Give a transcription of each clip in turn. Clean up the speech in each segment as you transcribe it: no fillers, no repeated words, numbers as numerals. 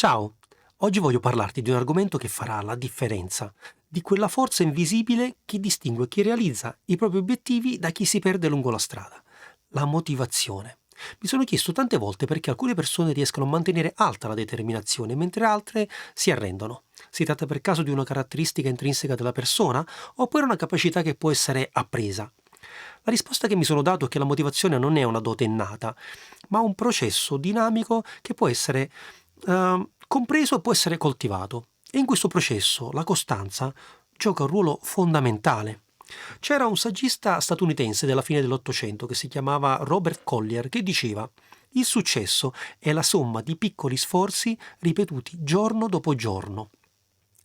Ciao, oggi voglio parlarti di un argomento che farà la differenza, di quella forza invisibile che distingue chi realizza i propri obiettivi da chi si perde lungo la strada, la motivazione. Mi sono chiesto tante volte perché alcune persone riescono a mantenere alta la determinazione, mentre altre si arrendono. Si tratta per caso di una caratteristica intrinseca della persona, oppure una capacità che può essere appresa? La risposta che mi sono dato è che la motivazione non è una dote innata, ma un processo dinamico che può essere compreso e può essere coltivato. E in questo processo la costanza gioca un ruolo fondamentale. C'era un saggista statunitense della fine dell'Ottocento che si chiamava Robert Collier che diceva: il successo è la somma di piccoli sforzi ripetuti giorno dopo giorno.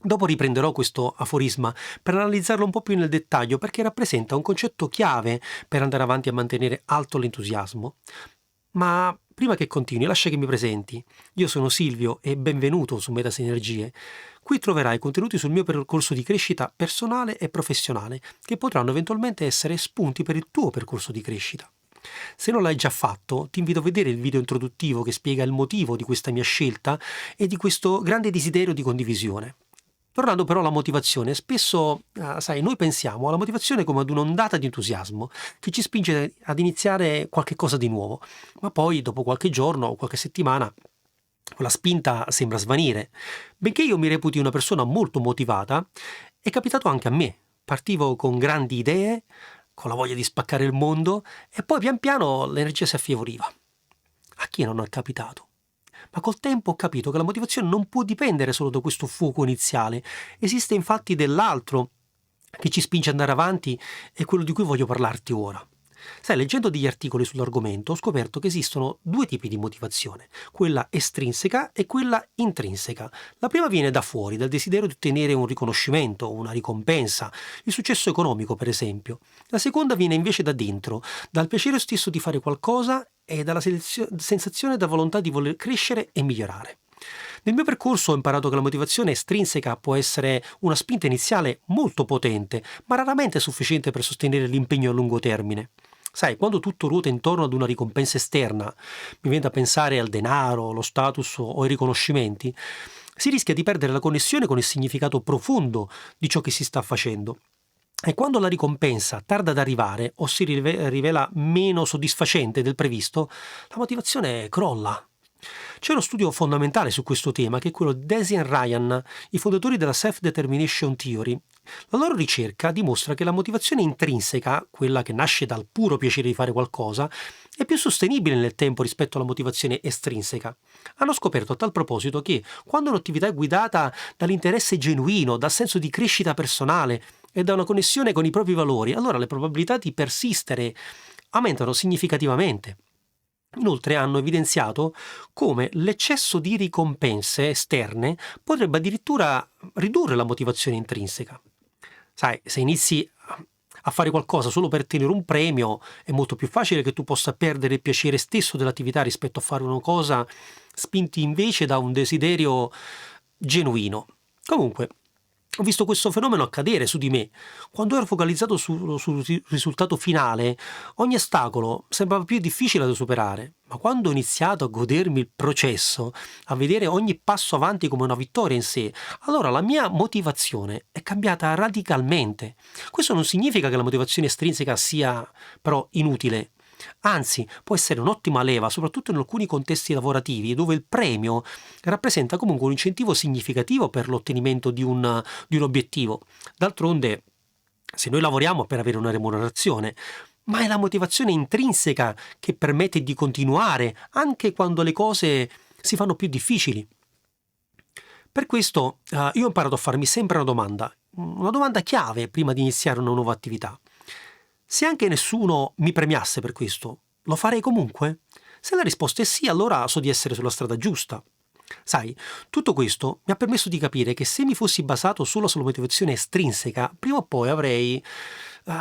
Dopo riprenderò questo aforisma per analizzarlo un po' più nel dettaglio perché rappresenta un concetto chiave per andare avanti a mantenere alto l'entusiasmo. Ma prima che continui, lascia che mi presenti. Io sono Silvio e benvenuto su Metas Energie. Qui troverai contenuti sul mio percorso di crescita personale e professionale, che potranno eventualmente essere spunti per il tuo percorso di crescita. Se non l'hai già fatto, ti invito a vedere il video introduttivo che spiega il motivo di questa mia scelta e di questo grande desiderio di condivisione. Tornando però alla motivazione, spesso, sai, noi pensiamo alla motivazione come ad un'ondata di entusiasmo che ci spinge ad iniziare qualche cosa di nuovo, ma poi dopo qualche giorno o qualche settimana quella spinta sembra svanire. Benché io mi reputi una persona molto motivata, è capitato anche a me. Partivo con grandi idee, con la voglia di spaccare il mondo e poi pian piano l'energia si affievoliva. A chi non è capitato? Ma col tempo ho capito che la motivazione non può dipendere solo da questo fuoco iniziale. Esiste infatti dell'altro che ci spinge ad andare avanti e quello di cui voglio parlarti ora. Sai, leggendo degli articoli sull'argomento ho scoperto che esistono due tipi di motivazione, quella estrinseca e quella intrinseca. La prima viene da fuori, dal desiderio di ottenere un riconoscimento, una ricompensa, il successo economico per esempio. La seconda viene invece da dentro, dal piacere stesso di fare qualcosa e dalla sensazione da volontà di voler crescere e migliorare. Nel mio percorso ho imparato che la motivazione estrinseca può essere una spinta iniziale molto potente, ma raramente sufficiente per sostenere l'impegno a lungo termine. Sai, quando tutto ruota intorno ad una ricompensa esterna, mi viene da pensare al denaro, allo status o ai riconoscimenti, si rischia di perdere la connessione con il significato profondo di ciò che si sta facendo. E quando la ricompensa tarda ad arrivare o si rivela meno soddisfacente del previsto, la motivazione crolla. C'è uno studio fondamentale su questo tema che è quello di Daisy e Ryan, i fondatori della Self-Determination Theory. La loro ricerca dimostra che la motivazione intrinseca, quella che nasce dal puro piacere di fare qualcosa, è più sostenibile nel tempo rispetto alla motivazione estrinseca. Hanno scoperto a tal proposito che quando un'attività è guidata dall'interesse genuino, dal senso di crescita personale e da una connessione con i propri valori, allora le probabilità di persistere aumentano significativamente. Inoltre hanno evidenziato come l'eccesso di ricompense esterne potrebbe addirittura ridurre la motivazione intrinseca. Sai, se inizi a fare qualcosa solo per ottenere un premio, è molto più facile che tu possa perdere il piacere stesso dell'attività rispetto a fare una cosa spinti invece da un desiderio genuino. Comunque, ho visto questo fenomeno accadere su di me. Quando ero focalizzato sul risultato finale, ogni ostacolo sembrava più difficile da superare, ma quando ho iniziato a godermi il processo, a vedere ogni passo avanti come una vittoria in sé, allora la mia motivazione è cambiata radicalmente. Questo non significa che la motivazione estrinseca sia però inutile. Anzi, può essere un'ottima leva, soprattutto in alcuni contesti lavorativi, dove il premio rappresenta comunque un incentivo significativo per l'ottenimento di un obiettivo. D'altronde, se noi lavoriamo per avere una remunerazione, ma è la motivazione intrinseca che permette di continuare anche quando le cose si fanno più difficili. Per questo io ho imparato a farmi sempre una domanda chiave prima di iniziare una nuova attività. Se anche nessuno mi premiasse per questo, lo farei comunque? Se la risposta è sì, allora so di essere sulla strada giusta. Sai, tutto questo mi ha permesso di capire che se mi fossi basato solo sulla motivazione estrinseca, prima o poi avrei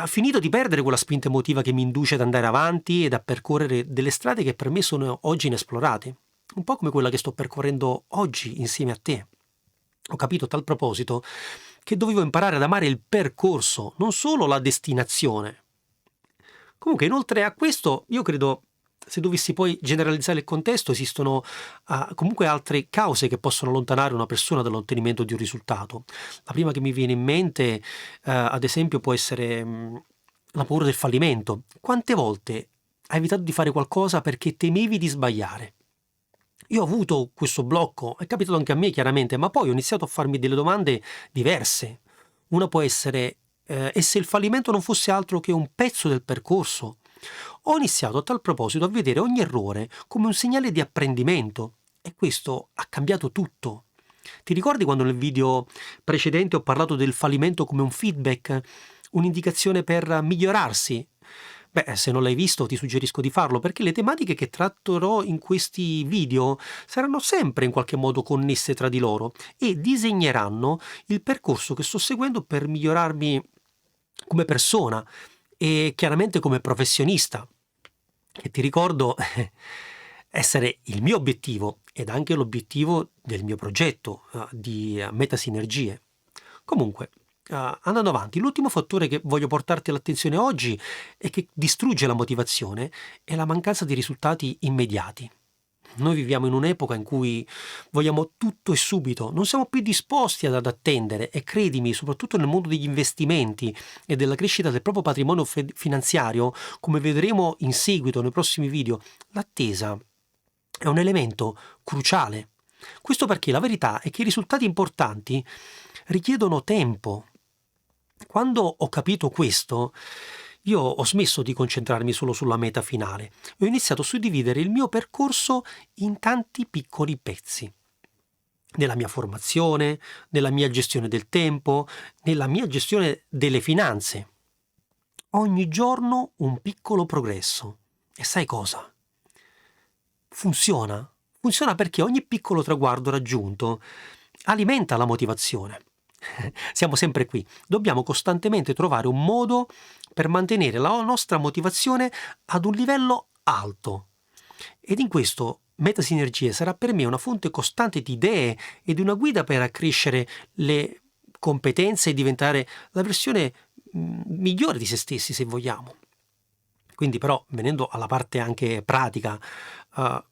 finito di perdere quella spinta emotiva che mi induce ad andare avanti ed a percorrere delle strade che per me sono oggi inesplorate. Un po' come quella che sto percorrendo oggi insieme a te. Ho capito a tal proposito che dovevo imparare ad amare il percorso, non solo la destinazione. Comunque, inoltre a questo, io credo se dovessi poi generalizzare il contesto, esistono comunque altre cause che possono allontanare una persona dall'ottenimento di un risultato. La prima che mi viene in mente, ad esempio, può essere la paura del fallimento. Quante volte hai evitato di fare qualcosa perché temevi di sbagliare? Io ho avuto questo blocco, è capitato anche a me chiaramente, ma poi ho iniziato a farmi delle domande diverse. Una può essere, e se il fallimento non fosse altro che un pezzo del percorso? Ho iniziato a tal proposito a vedere ogni errore come un segnale di apprendimento e questo ha cambiato tutto. Ti ricordi quando nel video precedente ho parlato del fallimento come un feedback, un'indicazione per migliorarsi? Beh, se non l'hai visto ti suggerisco di farlo perché le tematiche che tratterò in questi video saranno sempre in qualche modo connesse tra di loro e disegneranno il percorso che sto seguendo per migliorarmi come persona e chiaramente come professionista, che ti ricordo essere il mio obiettivo ed anche l'obiettivo del mio progetto di Metasinergie. Comunque, andando avanti, l'ultimo fattore che voglio portarti all'attenzione oggi e che distrugge la motivazione è la mancanza di risultati immediati. Noi viviamo in un'epoca in cui vogliamo tutto e subito, non siamo più disposti ad attendere e credimi, soprattutto nel mondo degli investimenti e della crescita del proprio patrimonio finanziario, come vedremo in seguito nei prossimi video, l'attesa è un elemento cruciale. Questo perché la verità è che i risultati importanti richiedono tempo. Quando ho capito questo, io ho smesso di concentrarmi solo sulla meta finale e ho iniziato a suddividere il mio percorso in tanti piccoli pezzi. Nella mia formazione, nella mia gestione del tempo, nella mia gestione delle finanze. Ogni giorno un piccolo progresso. E sai cosa? Funziona. Funziona perché ogni piccolo traguardo raggiunto alimenta la motivazione. Siamo sempre qui. Dobbiamo costantemente trovare un modo per mantenere la nostra motivazione ad un livello alto. Ed in questo Metasinergie sarà per me una fonte costante di idee e di una guida per accrescere le competenze e diventare la versione migliore di se stessi, se vogliamo. Quindi però, venendo alla parte anche pratica,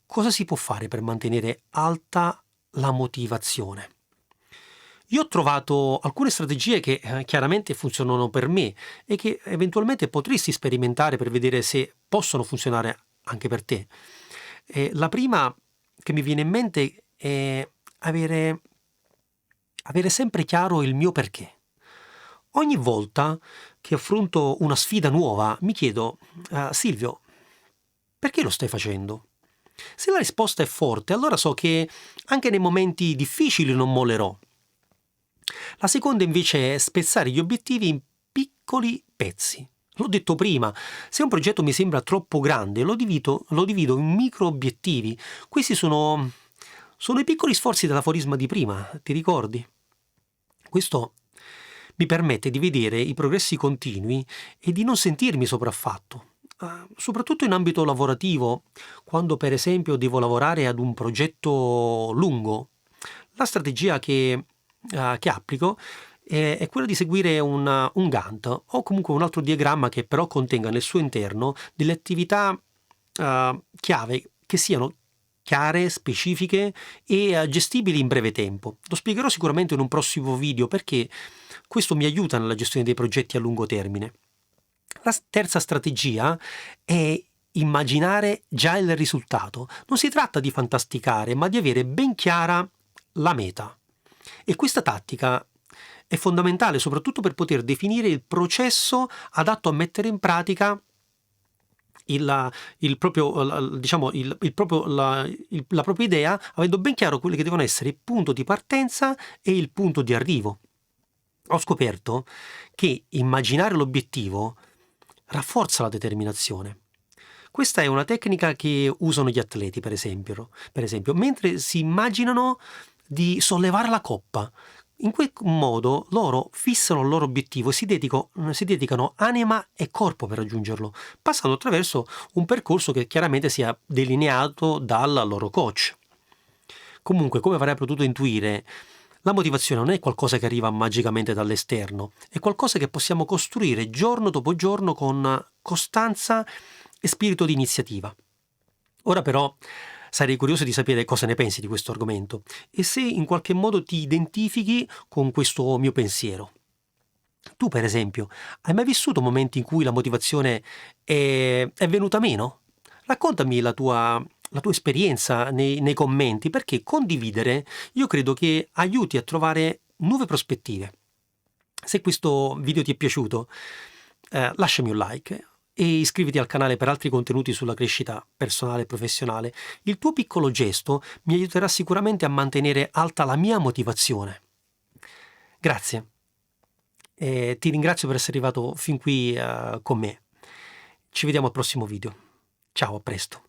cosa si può fare per mantenere alta la motivazione? Io ho trovato alcune strategie che chiaramente funzionano per me e che eventualmente potresti sperimentare per vedere se possono funzionare anche per te. La prima che mi viene in mente è avere sempre chiaro il mio perché. Ogni volta che affronto una sfida nuova mi chiedo, Silvio, perché lo stai facendo? Se la risposta è forte, allora so che anche nei momenti difficili non mollerò. La seconda invece è spezzare gli obiettivi in piccoli pezzi. L'ho detto prima, se un progetto mi sembra troppo grande, lo divido in micro obiettivi. Questi sono i piccoli sforzi dell'aforisma di prima, ti ricordi? Questo mi permette di vedere i progressi continui e di non sentirmi sopraffatto. Soprattutto in ambito lavorativo, quando per esempio devo lavorare ad un progetto lungo. La strategia che applico è quella di seguire un Gantt o comunque un altro diagramma che però contenga nel suo interno delle attività chiave che siano chiare, specifiche e gestibili in breve tempo. Lo spiegherò sicuramente in un prossimo video perché questo mi aiuta nella gestione dei progetti a lungo termine. La terza strategia è immaginare già il risultato. Non si tratta di fantasticare, ma di avere ben chiara la meta. E questa tattica è fondamentale soprattutto per poter definire il processo adatto a mettere in pratica la propria idea, avendo ben chiaro quelli che devono essere il punto di partenza e il punto di arrivo. Ho scoperto che immaginare l'obiettivo rafforza la determinazione. Questa è una tecnica che usano gli atleti, per esempio, mentre si immaginano di sollevare la coppa. In quel modo loro fissano il loro obiettivo e si dedicano anima e corpo per raggiungerlo, passando attraverso un percorso che chiaramente sia delineato dal loro coach. Comunque, come avrai potuto intuire, la motivazione non è qualcosa che arriva magicamente dall'esterno, è qualcosa che possiamo costruire giorno dopo giorno con costanza e spirito di iniziativa. Ora però sarei curioso di sapere cosa ne pensi di questo argomento e se in qualche modo ti identifichi con questo mio pensiero. Tu, per esempio, hai mai vissuto momenti in cui la motivazione è venuta meno? Raccontami la tua esperienza nei commenti, perché condividere io credo che aiuti a trovare nuove prospettive. Se questo video ti è piaciuto, lasciami un like e iscriviti al canale per altri contenuti sulla crescita personale e professionale. Il tuo piccolo gesto mi aiuterà sicuramente a mantenere alta la mia motivazione. Grazie. E ti ringrazio per essere arrivato fin qui con me. Ci vediamo al prossimo video. Ciao, a presto.